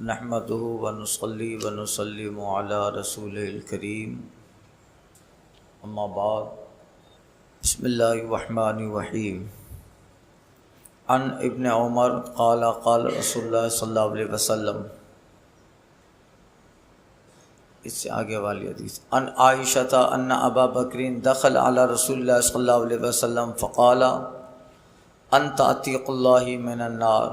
نحمده ونصلي ونسلم على رسوله الكريم اما بعد بسم الله الرحمن الرحيم عن ابن عمر قال قال رسول الله صلی اللہ علیہ وسلم. اس سے آگے والی حدیث عن عائشہ ان ابا بکر دخل على رسول الله صلی اللہ علیہ وسلم فقال انت عتیق اللہ من النار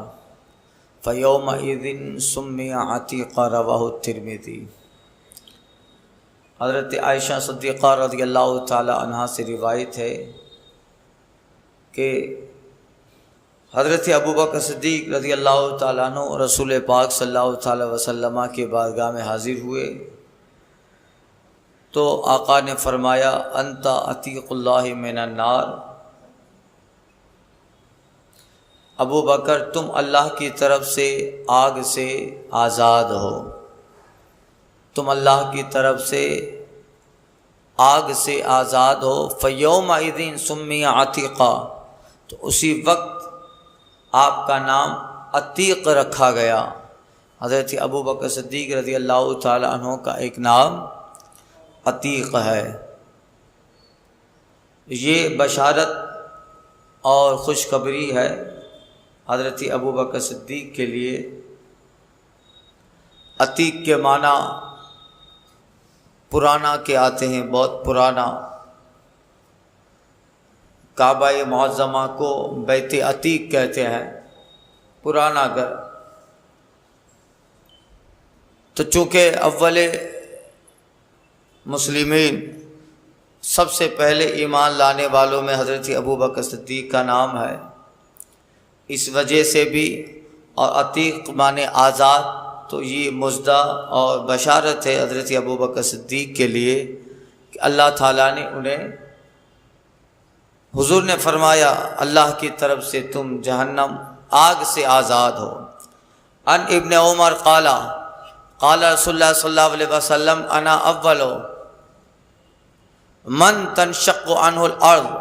فَيَوْمَئِذٍ سُمِّيَ عَتِيقًا رواہ الترمذی. حضرت عائشہ صدیقہ رضی اللہ تعالی عنہا سے روایت ہے کہ حضرت ابوبکر صدیق رضی اللہ تعالیٰ عنہ رسول پاک صلی اللہ تعالی وسلم کے بارگاہ میں حاضر ہوئے تو آقا نے فرمایا انت عتیق اللہ من النار، ابو بکر تم اللہ کی طرف سے آگ سے آزاد ہو، تم اللہ کی طرف سے آگ سے آزاد ہو. فَيَوْمَئِذٍ سُمِّيَ عَتِيقًا، تو اسی وقت آپ کا نام عتیق رکھا گیا. حضرت ابو بکر صدیق رضی اللہ تعالی عنہ کا ایک نام عتیق ہے. یہ بشارت اور خوشخبری ہے حضرت ابو بکر صدیق کے لیے. عتیق کے معنی پرانا کے آتے ہیں، بہت پرانا. کعبہ معظمہ کو بیت عتیق کہتے ہیں، پرانا گھر. تو چونکہ اول مسلمین سب سے پہلے ایمان لانے والوں میں حضرت ابو بکر صدیق کا نام ہے، اس وجہ سے بھی. اور عتیق معنی آزاد، تو یہ مژدہ اور بشارت ہے حضرت ابو بکر صدیق کے لیے کہ اللہ تعالیٰ نے انہیں، حضور نے فرمایا اللہ کی طرف سے تم جہنم آگ سے آزاد ہو. ان ابن عمر قال قال رسول اللہ صلی اللہ علیہ وسلم انا اول من تنشق عنہ الارض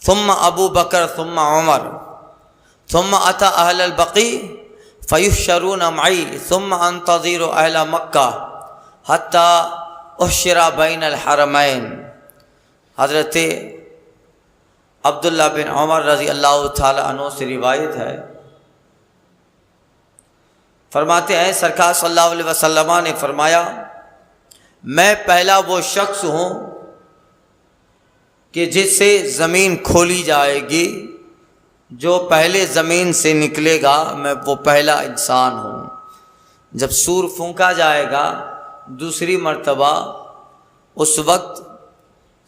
ثم ابو بکر ثم عمر ثم اتى اہل البقیع فیحشرون معی ثم انتظر اہل مکہ حتی احشر بین الحرمین. حضرت عبداللہ بن عمر رضی اللہ تعالی عنہ سے روایت ہے، فرماتے ہیں سرکار صلی اللہ علیہ وسلم نے فرمایا میں پہلا وہ شخص ہوں کہ جس سے زمین کھولی جائے گی، جو پہلے زمین سے نکلے گا میں وہ پہلا انسان ہوں. جب سور پھونکا جائے گا دوسری مرتبہ، اس وقت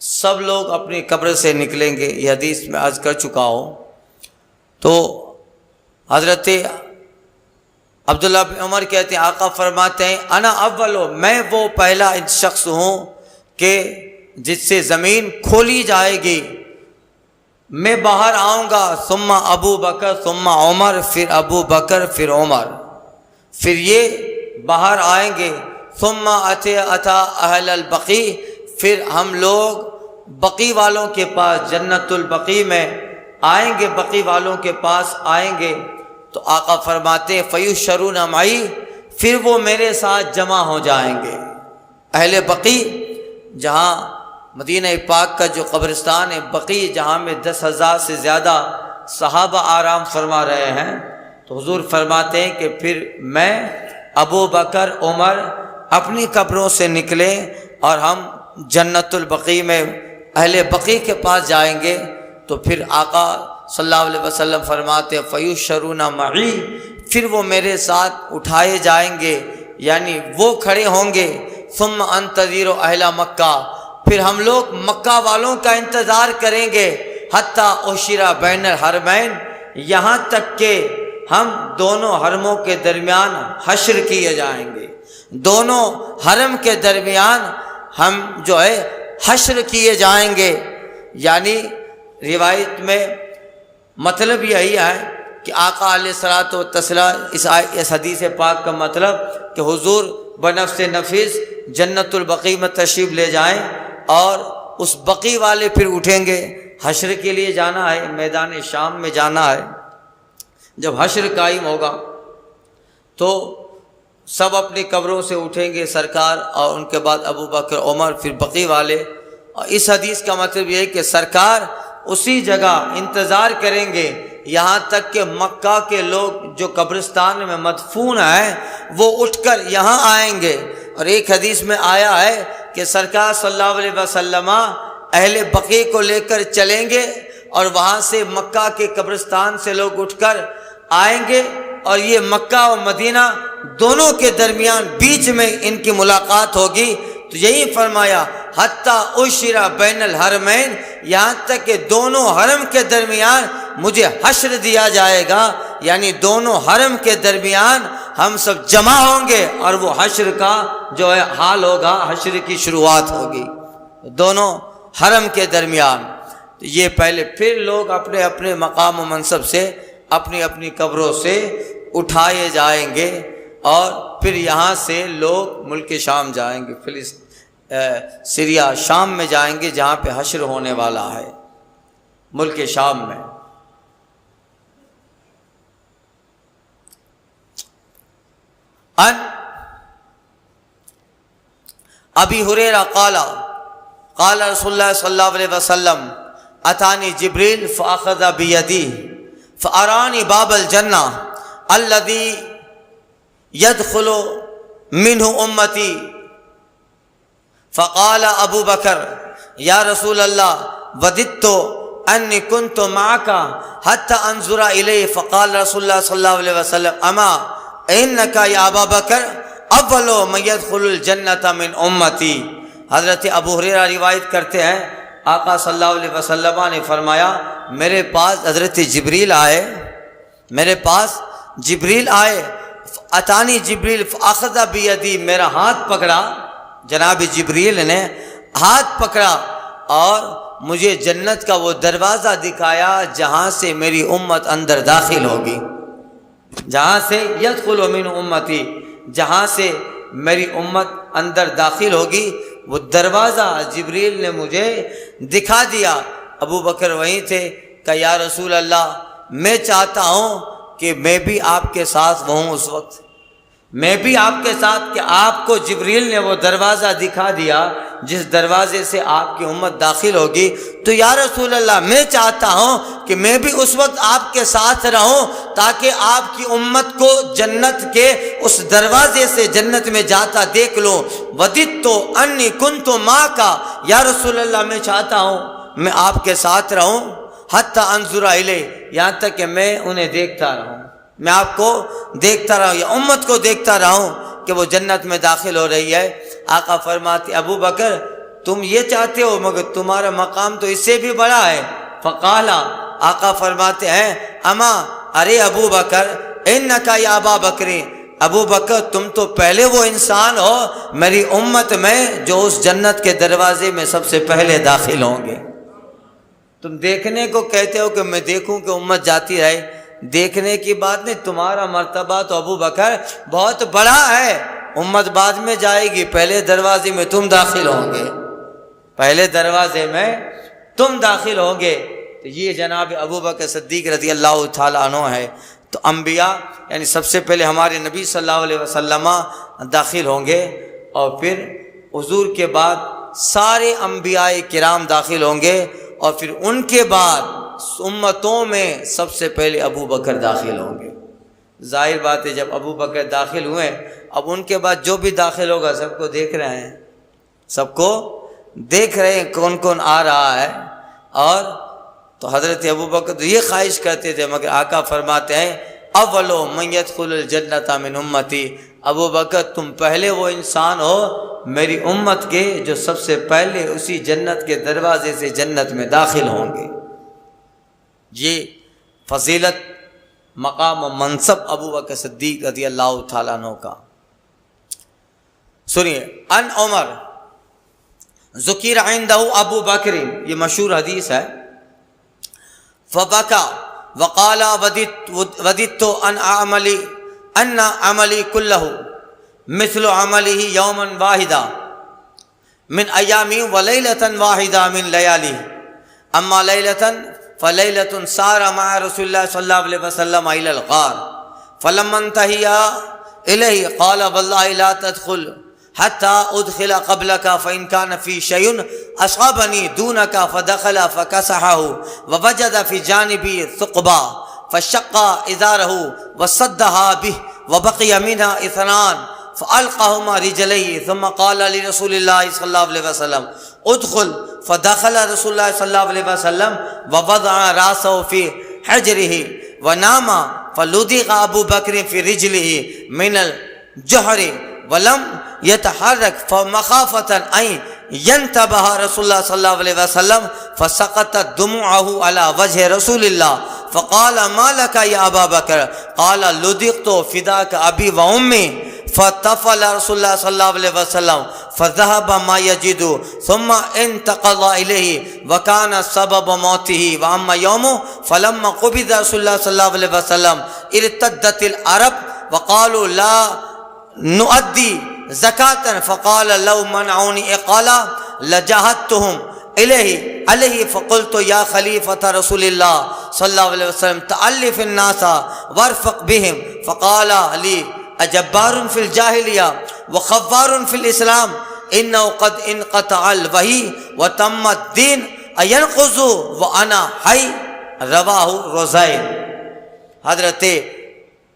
سب لوگ اپنی قبر سے نکلیں گے، یہ حدیث میں عرض کر چکا ہوں. تو حضرت عبداللہ بن عمر کہتے ہیں آقا فرماتے ہیں انا اولو، میں وہ پہلا شخص ہوں کہ جس سے زمین کھولی جائے گی، میں باہر آؤں گا. ثم ابو بکر ثم عمر، پھر ابو بکر پھر عمر، پھر یہ باہر آئیں گے. ثم اتی اہل البقیع، پھر ہم لوگ بقیع والوں کے پاس جنت البقیع میں آئیں گے، بقیع والوں کے پاس آئیں گے. تو آقا فرماتے فیحشرون معی، پھر وہ میرے ساتھ جمع ہو جائیں گے. اہل بقیع، جہاں مدینہ پاک کا جو قبرستان ہے بقیع، جہاں میں 10,000 سے زیادہ صحابہ آرام فرما رہے ہیں، تو حضور فرماتے ہیں کہ پھر میں ابو بکر عمر اپنی قبروں سے نکلے اور ہم جنت البقیع میں اہل بقیع کے پاس جائیں گے. تو پھر آقا صلی اللہ علیہ وسلم فرماتے فیحشرون معی، پھر وہ میرے ساتھ اٹھائے جائیں گے، یعنی وہ کھڑے ہوں گے. ثم انتظر اہل مکہ، پھر ہم لوگ مکہ والوں کا انتظار کریں گے. حتی احشر بین الحرمین، یہاں تک کہ ہم دونوں حرموں کے درمیان حشر کیے جائیں گے. دونوں حرم کے درمیان ہم جو ہے حشر کیے جائیں گے. یعنی روایت میں مطلب یہی ہے کہ آقا علیہ الصلوۃ والتسلیم اس حدیث پاک کا مطلب کہ حضور بنفس نفیس جنت البقیع میں تشریف لے جائیں اور اس بقیع والے پھر اٹھیں گے. حشر کے لیے جانا ہے، میدان شام میں جانا ہے. جب حشر قائم ہوگا تو سب اپنی قبروں سے اٹھیں گے سرکار، اور ان کے بعد ابو بکر، عمر، پھر بقی والے. اور اس حدیث کا مطلب یہ ہے کہ سرکار اسی جگہ انتظار کریں گے یہاں تک کہ مکہ کے لوگ جو قبرستان میں مدفون ہیں وہ اٹھ کر یہاں آئیں گے. اور ایک حدیث میں آیا ہے کہ سرکار صلی اللہ علیہ وسلم اہل بقیع کو لے کر چلیں گے اور وہاں سے مکہ کے قبرستان سے لوگ اٹھ کر آئیں گے، اور یہ مکہ و مدینہ دونوں کے درمیان بیچ میں ان کی ملاقات ہوگی. تو یہی فرمایا حتیٰ اشرا بین الحرمین، یہاں تک کہ دونوں حرم کے درمیان مجھے حشر دیا جائے گا، یعنی دونوں حرم کے درمیان ہم سب جمع ہوں گے اور وہ حشر کا جو ہے حال ہوگا، حشر کی شروعات ہوگی دونوں حرم کے درمیان. تو یہ پہلے پھر لوگ اپنے اپنے مقام و منصب سے اپنی اپنی قبروں سے اٹھائے جائیں گے، اور پھر یہاں سے لوگ ملک شام جائیں گے، سیریا شام میں جائیں گے جہاں پہ حشر ہونے والا ہے ملک شام میں. ان ابی ہریرہ قال رسول اللہ صلی اللہ علیہ وسلم اتانی جبریل فاخذ بیدی فارانی باب الجنہ الذی يدخل منه امتی فقال ابو بکر یا رسول اللہ وددت انی کنت معک حتی انظر الیہ فقال رسول اللہ صلی اللہ علیہ وسلم اما انک یا ابا بکر اول من يدخل الجنۃ من امتی. حضرت ابو ہریرہ روایت کرتے ہیں آقا صلی اللہ علیہ وسلم نے فرمایا میرے پاس حضرت جبریل آئے اتانی جبریل فاخذ بیدی، میرا ہاتھ پکڑا، جناب جبریل نے ہاتھ پکڑا اور مجھے جنت کا وہ دروازہ دکھایا جہاں سے میری امت اندر داخل ہوگی، جہاں سے یدخل من امتی، جہاں سے میری امت اندر داخل ہوگی، وہ دروازہ جبریل نے مجھے دکھا دیا. ابو بکر وہیں تھے کہ یا رسول اللہ میں چاہتا ہوں کہ میں بھی آپ کے ساتھ ہوں، اس وقت میں بھی آپ کے ساتھ، کہ آپ کو جبریل نے وہ دروازہ دکھا دیا جس دروازے سے آپ کی امت داخل ہوگی، تو یا رسول اللہ میں چاہتا ہوں کہ میں بھی اس وقت آپ کے ساتھ رہوں تاکہ آپ کی امت کو جنت کے اس دروازے سے جنت میں جاتا دیکھ لوں. وددت انی کنت معک، یا رسول اللہ میں چاہتا ہوں میں آپ کے ساتھ رہوں حتی انظر الیہ، یہاں تک کہ میں انہیں دیکھتا رہوں، میں آپ کو دیکھتا رہوں یا امت کو دیکھتا رہوں کہ وہ جنت میں داخل ہو رہی ہے. آقا فرماتے ابو بکر تم یہ چاہتے ہو مگر تمہارا مقام تو اس سے بھی بڑا ہے. فقالا، آقا فرماتے ہیں اما ارے ابو بکر انکا یا ابا بکر، ابو بکر تم تو پہلے وہ انسان ہو میری امت میں جو اس جنت کے دروازے میں سب سے پہلے داخل ہوں گے. تم دیکھنے کو کہتے ہو کہ میں دیکھوں کہ امت جاتی رہے، دیکھنے کی بات نہیں، تمہارا مرتبہ تو ابو بکر بہت بڑا ہے، امت بعد میں جائے گی، پہلے دروازے میں تم داخل ہوں گے، پہلے دروازے میں تم داخل ہوں گے. تو یہ جناب ابو بکر صدیق رضی اللہ تعالیٰ عنہ ہے. تو انبیاء یعنی سب سے پہلے ہمارے نبی صلی اللہ علیہ وسلم داخل ہوں گے، اور پھر حضور کے بعد سارے انبیاء کرام داخل ہوں گے، اور پھر ان کے بعد امتوں میں سب سے پہلے ابو بکر داخل ہوں گے. ظاہر بات ہے جب ابو بکر داخل ہوئے اب ان کے بعد جو بھی داخل ہوگا سب کو دیکھ رہے ہیں، سب کو دیکھ رہے ہیں کون کون آ رہا ہے. اور تو حضرت ابو بکر تو یہ خواہش کرتے تھے، مگر آقا فرماتے ہیں اولو من يدخل الجنۃ من امتی، ابو بکر تم پہلے وہ انسان ہو میری امت کے جو سب سے پہلے اسی جنت کے دروازے سے جنت میں داخل ہوں گے. یہ فضیلت مقام و منصب ابو بکر صدیق رضی اللہ تعالیٰ عنہ کا. سنیے ان عمر ذکر عنده ابو بکر، یہ مشہور حدیث ہے. فبکا وقال وددت ان عملی کلہ مثل عمله یوما واحدا من ایامی ولیلۃ واحدہ من لیالی، اما لیلۃ فلیلۃ سار مع رسول اللہ صلی اللہ علیہ وسلم الی الغار فلما انتہیا إليه قال والله لا تدخل حتى أدخل قبلك فإن كان في شيء أصابني دونك. فدخل فكسحه ووجد في جانبي ثقبا فشق إزاره وصدها به وبقي منها 2 فألقاهما رجليه ثم قال لرسول الله صلى الله عليه وسلم ادخل. فدخل رسول الله صلى الله عليه وسلم ووضع رأسه في حجره ونام. فلدغ أبو بكر في رجله من الجحر ولم يتحرك فمخافة أن ينتبه رسول الله صلى الله عليه وسلم فسقطت دموعه على وجه رسول الله فقال ما لك يا أبا بكر؟ قال لدغت فداك أبي وأمي. فتفل رسول الله صلى الله عليه وسلم فذهب ما يجد ثم انتقل إليه وكان سبب موته. وأما يومه فلما قبض رسول الله صلى الله عليه وسلم ارتدت العرب وقالوا لا نؤدي زكاة فقال لو منعوني إقالة لجاهدتهم إليه عليه. فقلت يا خليفة رسول الله صلى الله عليه وسلم تألف الناس وارفق بهم. فقال لي أجبار في الجاهلية وخفار في الإسلام إنه قد انقطع الوحي وتم الدين أينقذ وأنا حي. رواہ روزائن. حضرت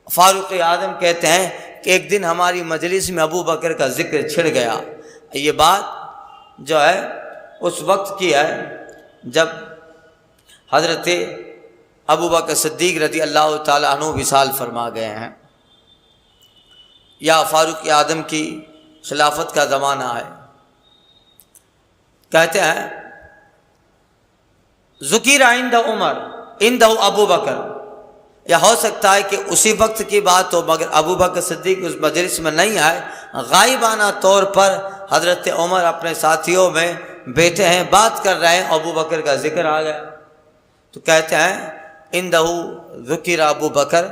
فاروق اعظم کہتے ہیں کہ ایک دن ہماری مجلس میں ابو بکر کا ذکر چھڑ گیا. یہ بات جو ہے اس وقت کی ہے جب حضرت ابو بکر صدیق رضی اللہ تعالی عنہ وصال فرما گئے ہیں یا فاروق اعظم کی خلافت کا زمانہ ہے. کہتے ہیں ذکر عند عمر عندہ ابو بکر. یا ہو سکتا ہے کہ اسی وقت کی بات ہو مگر ابو بکر صدیق اس مجلس میں نہیں آئے. غائبانہ طور پر حضرت عمر اپنے ساتھیوں میں بیٹھے ہیں بات کر رہے ہیں ابو بکر کا ذکر آ گیا. تو کہتے ہیں عندہ ذکر ابو بکر.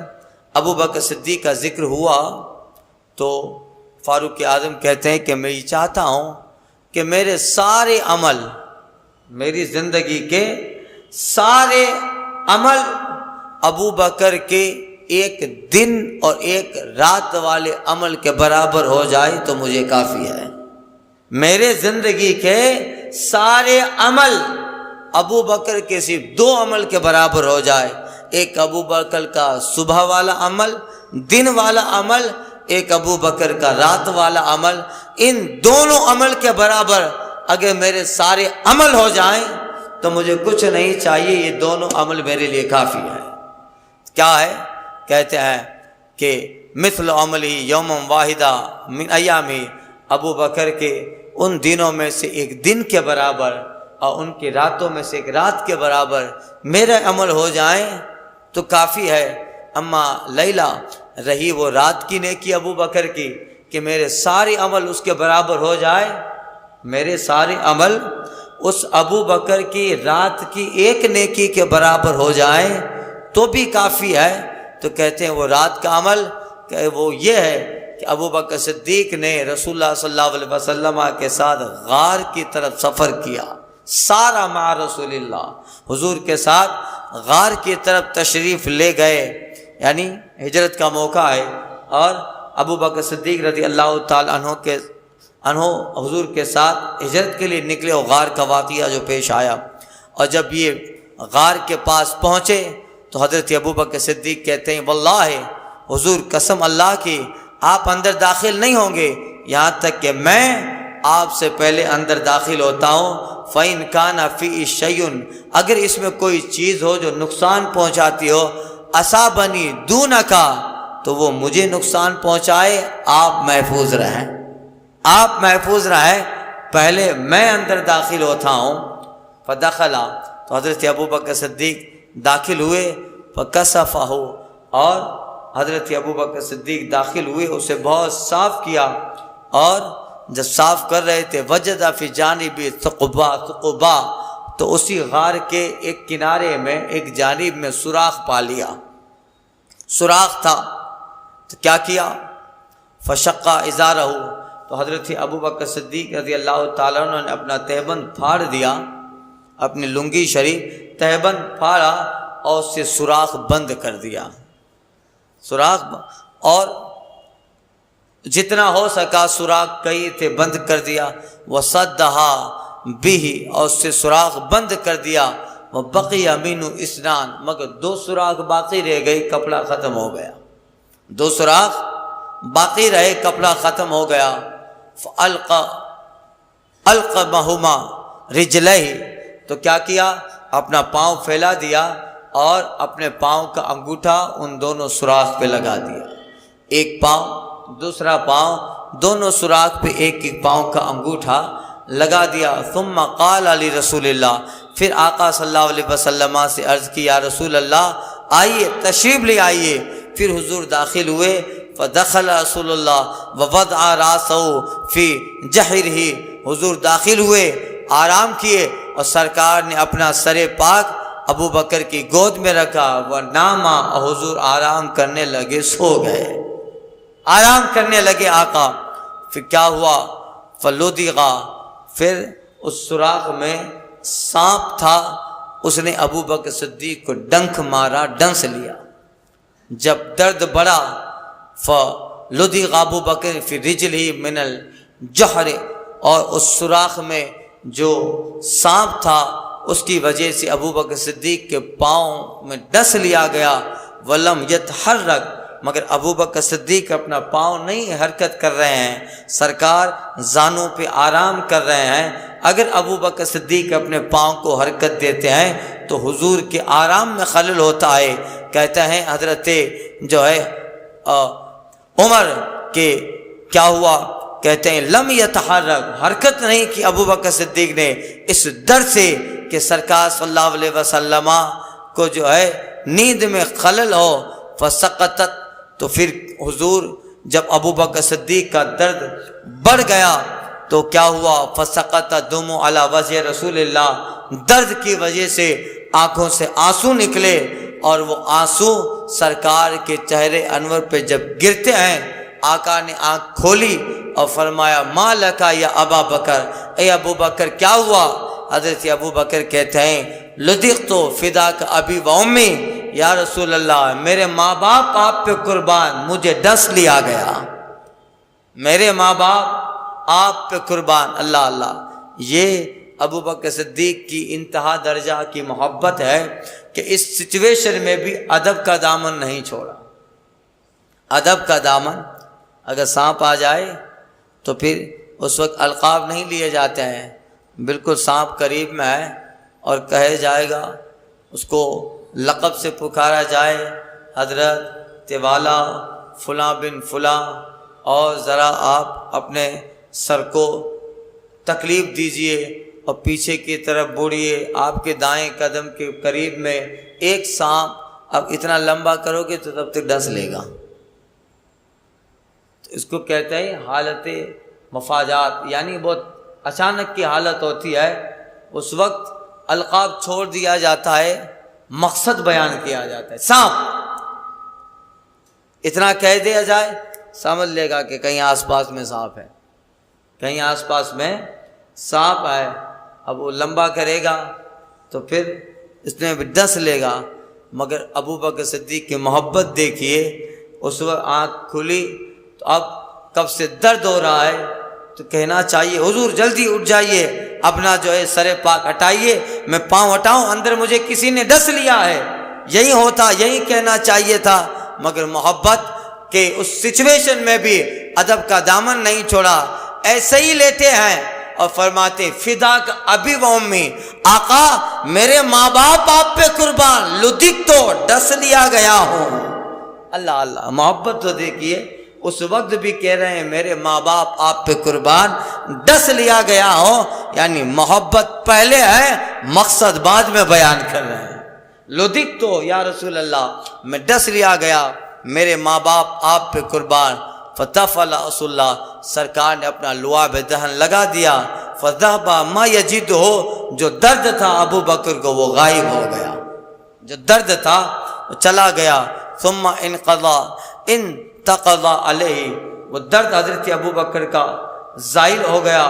ابو بکر صدیق کا ذکر ہوا تو فاروق اعظم کہتے ہیں کہ میں یہ چاہتا ہوں کہ میرے سارے عمل میری زندگی کے سارے عمل ابو بکر کے ایک دن اور ایک رات والے عمل کے برابر ہو جائے تو مجھے کافی ہے. میرے زندگی کے سارے عمل ابو بکر کے صرف 2 عمل کے برابر ہو جائے. ایک ابو بکر کا صبح والا عمل دن والا عمل, ایک ابو بکر کا رات والا عمل. ان دونوں عمل کے برابر اگر میرے سارے عمل ہو جائیں تو مجھے کچھ نہیں چاہیے, یہ دونوں عمل میرے لیے کافی ہے. کیا ہے؟ کہتے ہیں کہ مثل عملی یوم واحدہ من ایامی. ابو بکر کے ان دنوں میں سے ایک دن کے برابر اور ان کی راتوں میں سے ایک رات کے برابر میرے عمل ہو جائیں تو کافی ہے. اما لیلہ رہی وہ رات کی نیکی ابو بکر کی کہ میرے سارے عمل اس کے برابر ہو جائے, میرے سارے عمل اس ابو بکر کی رات کی ایک نیکی کے برابر ہو جائیں تو بھی کافی ہے. تو کہتے ہیں وہ رات کا عمل کہ وہ یہ ہے کہ ابو بکر صدیق نے رسول اللہ صلی اللہ علیہ وسلم کے ساتھ غار کی طرف سفر کیا. سارا مع رسول اللہ, حضور کے ساتھ غار کی طرف تشریف لے گئے, یعنی ہجرت کا موقع ہے. اور ابو بکر صدیق رضی اللہ تعالی عنہ حضور کے ساتھ ہجرت کے لیے نکلے. اور غار کا واقعہ جو پیش آیا, اور جب یہ غار کے پاس پہنچے تو حضرت ابو بکر صدیق کہتے ہیں واللہ حضور قسم اللہ کی آپ اندر داخل نہیں ہوں گے یہاں تک کہ میں آپ سے پہلے اندر داخل ہوتا ہوں. فَإِنْ كَانَ فِي شَيْءٌ, اگر اس میں کوئی چیز ہو جو نقصان پہنچاتی ہو, أَصَابَنِي دُونَكَ, تو وہ مجھے نقصان پہنچائے, آپ محفوظ رہیں, آپ محفوظ رہیں, پہلے میں اندر داخل ہوتا ہوں. فَدَخَلَ, تو حضرت ابو بکر صدیق داخل ہوئے. فَكَسَفَهُ, اور حضرت ابو بکر صدیق داخل ہوئے, اسے بہت صاف کیا. اور جب صاف کر رہے تھے وجد فی جانب ثقبا, تو اسی غار کے ایک کنارے میں ایک جانب میں سوراخ پا لیا, سوراخ تھا. تو کیا کیا؟ فشق ازارہ, تو حضرت ابو بکر صدیق رضی اللہ تعالیٰ عنہ نے اپنا تہبند پھاڑ دیا, اپنی لنگی شریف تہبند پھاڑا اور اس سے سوراخ بند کر دیا, سوراخ. اور جتنا ہو سکا سوراخ کئی تھے بند کر دیا، وصدھا بھی، اور اس سے سوراخ بند کر دیا، وبقی منہ اثنان، مگر 2 سوراخ باقی رہ گئے، کپڑا ختم ہو گیا، 2 سوراخ باقی رہے، کپڑا ختم ہو گیا۔ القمہما رجلہ، تو کیا کیا، اپنا پاؤں پھیلا دیا اور اپنے پاؤں کا انگوٹھا ان دونوں سوراخ پہ لگا دیا، ایک پاؤں دوسرا پاؤں، دونوں سوراخ پہ ایک ایک پاؤں کا انگوٹھا لگا دیا۔ ثم قال علی رسول اللہ، پھر آقا صلی اللہ علیہ وسلم سے عرض کی، یا رسول اللہ آئیے، تشریف لے آئیے۔ پھر حضور داخل ہوئے، فدخل رسول اللہ ووضع راسہ فی جحرہ، حضور داخل ہوئے، آرام کیے، اور سرکار نے اپنا سر پاک ابو بکر کی گود میں رکھا، وناما، اور حضور آرام کرنے لگے، سو گئے، آرام کرنے لگے آقا۔ پھر کیا ہوا، فلدغا، پھر اس سوراخ میں سانپ تھا، اس نے ابو بکر صدیق کو ڈنک مارا، ڈنس لیا، جب درد بڑھا، فلدغ ابو بکر فی رجلہ من الجحر، اور اس سوراخ میں جو سانپ تھا اس کی وجہ سے ابو بکر صدیق کے پاؤں میں ڈس لیا گیا، ولم یتحرک، مگر ابو بکر صدیق اپنا پاؤں نہیں حرکت کر رہے ہیں، سرکار زانوں پہ آرام کر رہے ہیں۔ اگر ابو بکر صدیق اپنے پاؤں کو حرکت دیتے ہیں تو حضور کے آرام میں خلل ہوتا ہے۔ کہتے ہیں حضرت جو ہے عمر کہ کیا ہوا، کہتے ہیں لم یتحرک، حرکت نہیں کی ابو بکر صدیق نے، اس ڈر سے کہ سرکار صلی اللہ علیہ وسلم کو جو ہے نیند میں خلل ہو، فسقطت، تو پھر حضور جب ابو بکر صدیق کا درد بڑھ گیا تو کیا ہوا، فسقط دم علی وجہ رسول اللہ، درد کی وجہ سے آنکھوں سے آنسو نکلے، اور وہ آنسو سرکار کے چہرے انور پہ جب گرتے ہیں، آقا نے آنکھ کھولی اور فرمایا ما لکا یا ابا بکر، اے ابو بکر کیا ہوا؟ حضرت ابو بکر کہتے ہیں لدغت فداک ابی و امی، یا رسول اللہ میرے ماں باپ آپ پہ قربان، مجھے ڈس لیا گیا، میرے ماں باپ آپ پہ قربان۔ اللہ اللہ، یہ ابو بکر صدیق کی انتہا درجہ کی محبت ہے کہ اس سچویشن میں بھی ادب کا دامن نہیں چھوڑا۔ ادب کا دامن، اگر سانپ آ جائے تو پھر اس وقت القاب نہیں لیے جاتے ہیں، بالکل سانپ قریب میں ہے اور کہے جائے گا، اس کو لقب سے پکارا جائے، حضرت والا فلاں بن فلاں، اور ذرا آپ اپنے سر کو تکلیف دیجئے اور پیچھے کی طرف بوڑھیے، آپ کے دائیں قدم کے قریب میں ایک سانپ، اب اتنا لمبا کرو گے تو تب تک ڈس لے گا، تو اس کو کہتے ہیں حالت مفاجات، یعنی بہت اچانک کی حالت ہوتی ہے، اس وقت القاب چھوڑ دیا جاتا ہے، مقصد بیان کیا جاتا ہے۔ سانپ اتنا کہہ دیا جائے، سمجھ لے گا کہ کہیں آس پاس میں سانپ ہے، کہیں آس پاس میں سانپ ہے، اب وہ لمبا کرے گا تو پھر اس میں بھی ڈس لے گا۔ مگر ابو بکر صدیق کی محبت دیکھیے، اس وقت آنکھ کھلی تو اب کب سے درد ہو رہا ہے تو کہنا چاہیے حضور جلدی اٹھ جائیے، اپنا جو ہے سر پاک ہٹائیے، میں پاؤں ہٹاؤں، اندر مجھے کسی نے ڈس لیا ہے، یہی ہوتا، یہی کہنا چاہیے تھا، مگر محبت کے اس سچویشن میں بھی ادب کا دامن نہیں چھوڑا، ایسے ہی لیتے ہیں اور فرماتے فداک ابی و امی، آقا میرے ماں باپ آپ پہ قربان، لدغت تو ڈس لیا گیا ہوں۔ اللہ اللہ، محبت تو دیکھیے، اس وقت بھی کہہ رہے ہیں میرے ماں باپ آپ پہ قربان، ڈس لیا گیا ہو، یعنی محبت پہلے ہے، مقصد بعد میں بیان کر رہے ہیں۔ لدغت تو یا رسول اللہ میں ڈس لیا گیا، میرے ماں باپ آپ پہ قربان۔ فتفل رسول اللہ، سرکار نے اپنا لعاب دہن لگا دیا، فذهب ما یجد ہو، جو درد تھا ابو بکر کو وہ غائب ہو گیا، جو درد تھا وہ چلا گیا۔ ثم انتقضى علیہ، وہ درد حضرت ابو بکر کا زائل ہو گیا،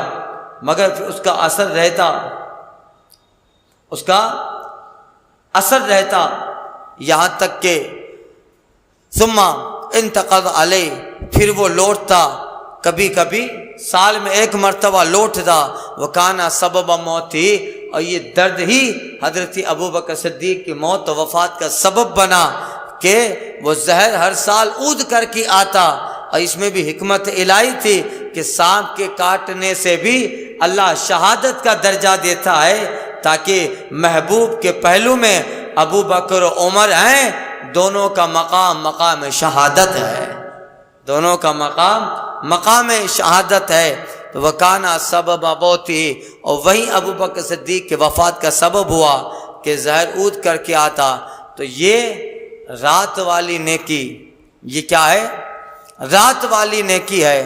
مگر پھر اس کا اثر رہتا، اس کا اثر رہتا، یہاں تک کہ ثم انتقضى علیہ، پھر وہ لوٹتا کبھی کبھی سال میں ایک مرتبہ لوٹدا، وکانا سبب موتی، اور یہ درد ہی حضرت ابوبکر صدیق کی موت و وفات کا سبب بنا کہ وہ زہر ہر سال اود کر کے آتا، اور اس میں بھی حکمت الہی تھی کہ سانپ کے کاٹنے سے بھی اللہ شہادت کا درجہ دیتا ہے، تاکہ محبوب کے پہلو میں ابو بکر و عمر ہیں، دونوں کا مقام مقام شہادت ہے، دونوں کا مقام شہادت ہے۔ تو وکانا سبب موتی، اور وہی ابو بکر صدیق کے وفات کا سبب ہوا کہ زہر اود کر کے آتا۔ تو یہ رات والی نیکی، یہ کیا ہے؟ رات والی نیکی ہے۔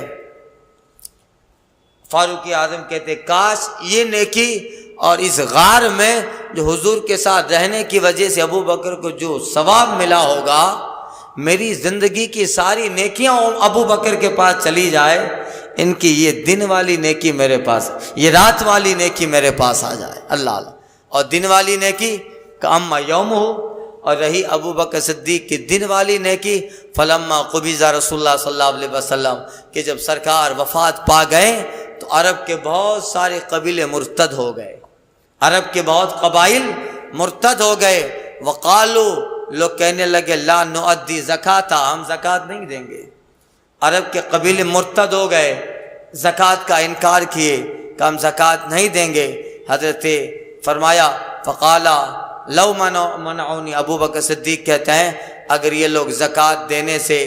فاروق اعظم کہتے کاش یہ نیکی اور اس غار میں جو حضور کے ساتھ رہنے کی وجہ سے ابو بکر کو جو ثواب ملا ہوگا، میری زندگی کی ساری نیکیاں ابو بکر کے پاس چلی جائے، ان کی یہ دن والی نیکی میرے پاس، یہ رات والی نیکی میرے پاس آ جائے۔ اللہ اللہ۔ اور دن والی نیکی کا اما یوم ہو، اور رہی ابو بکر صدیق کی دن والی نیکی، فلما قبض رسول اللہ صلی اللہ علیہ وسلم، کہ جب سرکار وفات پا گئے تو عرب کے بہت سارے قبیلے مرتد ہو گئے، عرب کے بہت قبائل مرتد ہو گئے۔ وقالو، لوگ کہنے لگے لا نؤدی زکاۃ، ہم زکوٰۃ نہیں دیں گے۔ عرب کے قبیلے مرتد ہو گئے، زکوٰۃ کا انکار کیے کہ ہم زکوٰۃ نہیں دیں گے۔ حضرت فرمایا فقالا لو منعونی، ابو بکر صدیق کہتے ہیں اگر یہ لوگ زکوٰۃ دینے سے،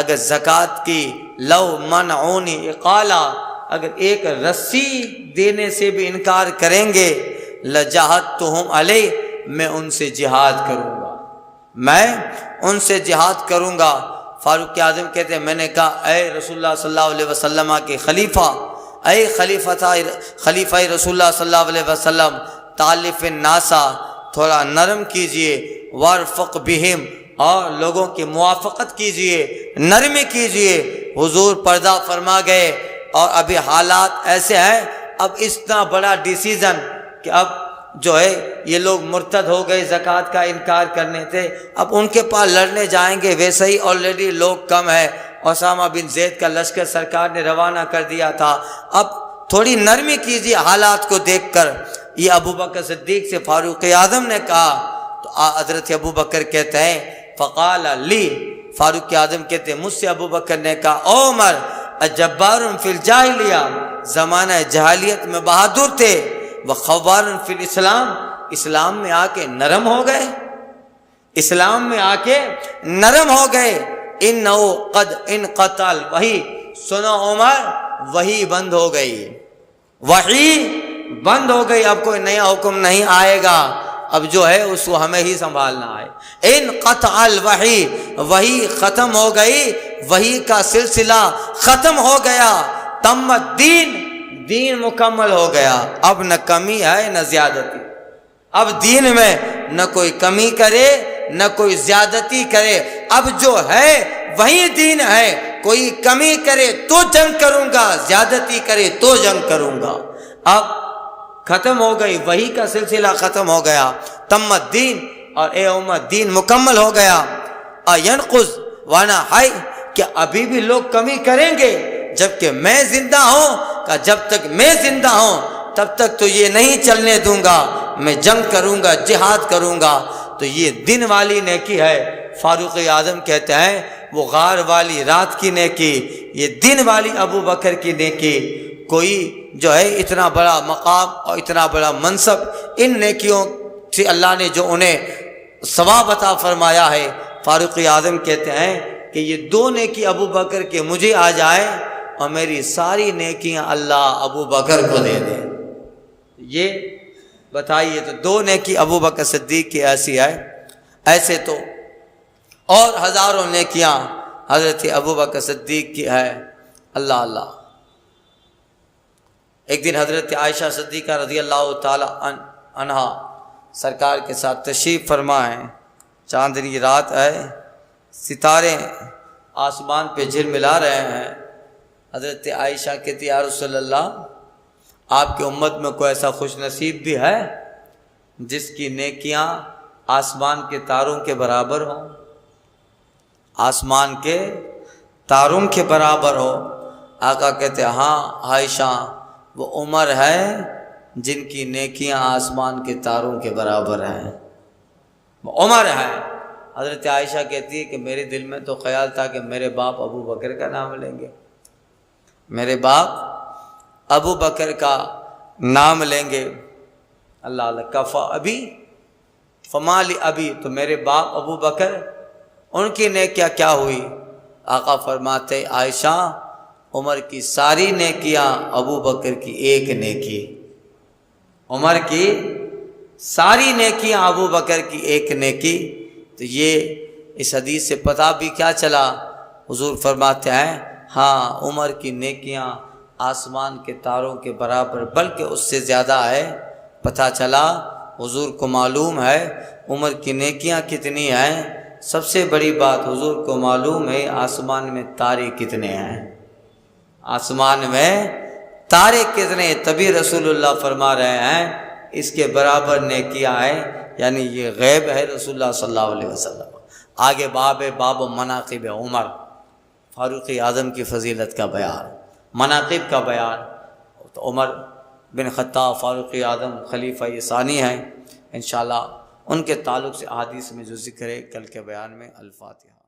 اگر زکوٰۃ کی لو منعونی اقالا، اگر ایک رسی دینے سے بھی انکار کریں گے، لجاہدتہم علیہ، میں ان سے جہاد کروں گا، میں ان سے جہاد کروں گا۔ فاروق اعظم کہتے ہیں میں نے کہا اے رسول اللہ صلی اللہ علیہ وسلم کے خلیفہ، اے خلیفہ رسول اللہ صلی اللہ علیہ وسلم، تالف الناسا، تھوڑا نرم کیجئے، وارفق بہم، اور لوگوں کی موافقت کیجئے، نرمی کیجئے۔ حضور پردہ فرما گئے، اور ابھی حالات ایسے ہیں، اب اتنا بڑا ڈیسیزن کہ اب جو ہے یہ لوگ مرتد ہو گئے زکوٰۃ کا انکار کرنے تھے، اب ان کے پاس لڑنے جائیں گے، ویسے ہی آلریڈی لوگ کم ہے، اسامہ بن زید کا لشکر سرکار نے روانہ کر دیا تھا، اب تھوڑی نرمی کیجیے حالات کو دیکھ کر۔ یہ ابو بکر صدیق سے فاروق اعظم نے کہا، تو حضرت ابو بکر کہتے ہیں فقال لی، فاروق اعظم کہتے ہیں مجھ سے ابو بکر نے کہا او عمر اجبار فی الجاہلیہ، زمانہ جاہلیت میں بہادر تھے، وخوار فی الاسلام، اسلام میں آ کے نرم ہو گئے، اسلام میں آ کے نرم ہو گئے۔ انہو قد انقطع الوحی، سنو عمر وحی بند ہو گئی، وحی بند ہو گئی، اب کوئی نیا حکم نہیں آئے گا، اب جو ہے اس کو ہمیں ہی سنبھالنا ہے۔ انقطع الوحی، وحی ختم ہو گئی، وحی کا سلسلہ ختم ہو گیا۔ تم الدین، دین مکمل ہو گیا، اب نہ کمی ہے نہ زیادتی، اب دین میں نہ کوئی کمی کرے نہ کوئی زیادتی کرے، اب جو ہے وہی دین ہے، کوئی کمی کرے تو جنگ کروں گا، زیادتی کرے تو جنگ کروں گا۔ اب ختم ہو گئی، وہی کا سلسلہ ختم ہو گیا، تم الدین، اور اے امت دین مکمل ہو گیا۔ اینقض وانا حی، کہ ابھی بھی لوگ کمی کریں گے جبکہ میں زندہ ہوں، کہ جب تک میں زندہ ہوں تب تک تو یہ نہیں چلنے دوں گا، میں جنگ کروں گا، جہاد کروں گا۔ تو یہ دن والی نیکی ہے۔ فاروق اعظم کہتے ہیں وہ غار والی رات کی نیکی، یہ دن والی ابو بکر کی نیکی، کوئی جو ہے اتنا بڑا مقام اور اتنا بڑا منصب ان نیکیوں سے اللہ نے جو انہیں ثواب عطا فرمایا ہے۔ فاروق اعظم کہتے ہیں کہ یہ دو نیکی ابو بکر کے مجھے آ جائے اور میری ساری نیکیاں اللہ ابو بکر کو دے دے۔ یہ بتائیے، تو دو نیکی ابو بکر صدیق کی ایسی ہے، ایسے تو اور ہزاروں نیکیاں حضرت ابو بکر صدیق کی ہے۔ اللہ اللہ۔ ایک دن حضرت عائشہ صدیقہ رضی اللہ تعالی عنہا سرکار کے ساتھ تشریف فرما ہے، چاندنی رات ہے، ستارے آسمان پہ جھلملا رہے ہیں۔ حضرت عائشہ کہتی یا رسول اللہ، آپ کی امت میں کوئی ایسا خوش نصیب بھی ہے جس کی نیکیاں آسمان کے تاروں کے برابر ہوں، آسمان کے تاروں کے برابر ہو؟ آقا کہتے ہاں عائشہ وہ عمر ہے جن کی نیکیاں آسمان کے تاروں کے برابر ہیں، وہ عمر ہے۔ حضرت عائشہ کہتی ہے کہ میرے دل میں تو خیال تھا کہ میرے باپ ابو بکر کا نام لیں گے، میرے باپ ابو بکر کا نام لیں گے۔ اللہ اللہ کفا ابھی فمالی ابھی، تو میرے باپ ابو بکر ان کی نیکیاں کیا ہوئی؟ آقا فرماتے عائشہ عمر کی ساری نیکیاں ابو بکر کی ایک نیکی، عمر کی ساری نیکیاں ابو بکر کی ایک نیکی۔ تو یہ اس حدیث سے پتہ بھی کیا چلا؟ حضور فرماتے ہیں ہاں عمر کی نیکیاں آسمان کے تاروں کے برابر بلکہ اس سے زیادہ ہے۔ پتہ چلا حضور کو معلوم ہے عمر کی نیکیاں کتنی ہیں، سب سے بڑی بات حضور کو معلوم ہے آسمان میں تارے کتنے ہیں، آسمان میں تارے کتنے، تبھی رسول اللہ فرما رہے ہیں اس کے برابر نیکیاں ہیں، یعنی یہ غیب ہے رسول اللہ صلی اللہ علیہ وسلم۔ آگے باب مناقب عمر، فاروق اعظم کی فضیلت کا بیان، مناقب کا بیان۔ تو عمر بن خطاب فاروق اعظم خلیفہ ثانی ہیں، انشاءاللہ ان کے تعلق سے احادیث میں جو ذکر ہے کل کے بیان میں۔ الفاتحہ۔